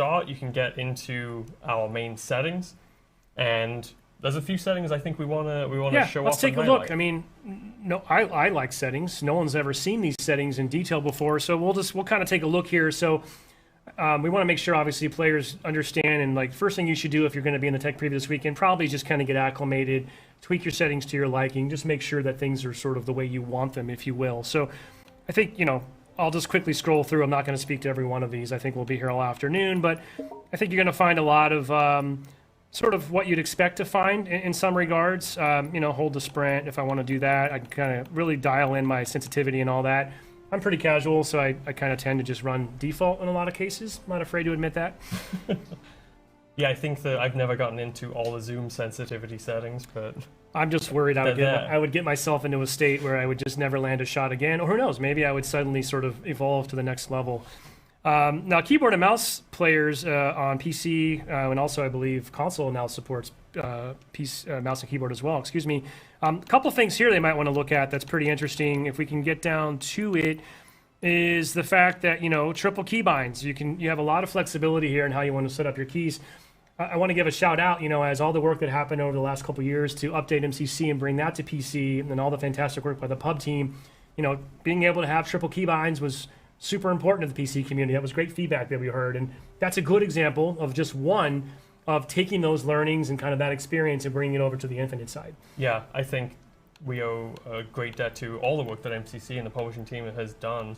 start, you can get into our main settings, and there's a few settings I think we wanna show off. Let's take a highlight. look. I mean, no, I like settings. No one's ever seen these settings in detail before, so we'll kind of take a look here. So we want to make sure, obviously, players understand, and like first thing you should do if you're going to be in the tech preview this weekend, probably just kind of get acclimated, tweak your settings to your liking, just make sure that things are sort of the way you want them, if you will. So I think, I'll just quickly scroll through. I'm not going to speak to every one of these. I think we'll be here all afternoon, but I think you're going to find a lot of sort of what you'd expect to find in some regards. Hold the sprint if I want to do that. I can kind of really dial in my sensitivity and all that. I'm pretty casual, so I kind of tend to just run default in a lot of cases. I'm not afraid to admit that. Yeah, I think that I've never gotten into all the zoom sensitivity settings, but I'm just worried I would get myself into a state where I would just never land a shot again, or who knows, maybe I would suddenly sort of evolve to the next level. Now, keyboard and mouse players on PC, and also I believe console now supports mouse and keyboard as well, excuse me. A couple of things here they might want to look at that's pretty interesting, if we can get down to it, is the fact that, triple keybinds. You have a lot of flexibility here in how you want to set up your keys. I want to give a shout out, as all the work that happened over the last couple of years to update MCC and bring that to PC, and all the fantastic work by the pub team, being able to have triple keybinds was super important to the PC community. That was great feedback that we heard, and that's a good example of just one of taking those learnings and kind of that experience and bringing it over to the Infinite side. Yeah, I think we owe a great debt to all the work that MCC and the publishing team has done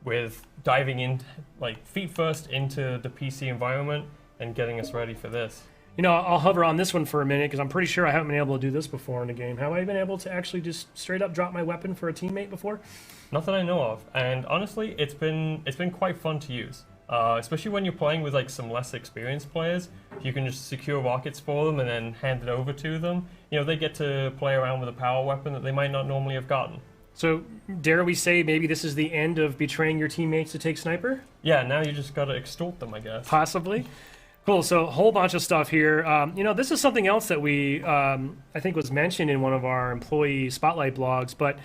with diving in, like, feet first into the PC environment and getting us ready for this. I'll hover on this one for a minute because I'm pretty sure I haven't been able to do this before in the game. Have I been able to actually just straight up drop my weapon for a teammate before? Not that I know of, and honestly, it's been quite fun to use, especially when you're playing with like some less experienced players. You can just secure rockets for them and then hand it over to them. They get to play around with a power weapon that they might not normally have gotten. So, dare we say maybe this is the end of betraying your teammates to take sniper? Yeah, now you just gotta extort them, I guess. Possibly. Cool, so a whole bunch of stuff here. This is something else that we, I think was mentioned in one of our employee spotlight blogs, but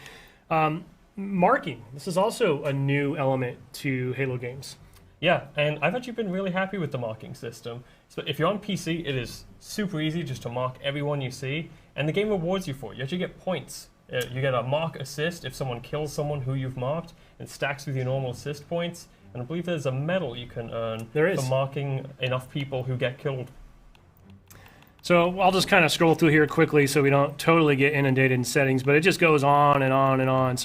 marking. This is also a new element to Halo games. Yeah, and I've actually been really happy with the marking system. So if you're on PC, it is super easy just to mark everyone you see, and the game rewards you for it. You actually get points. You get a mark assist if someone kills someone who you've marked, and stacks with your normal assist points. And I believe there's a medal you can earn for marking enough people who get killed. So I'll just kind of scroll through here quickly so we don't totally get inundated in settings, but it just goes on and on and on. So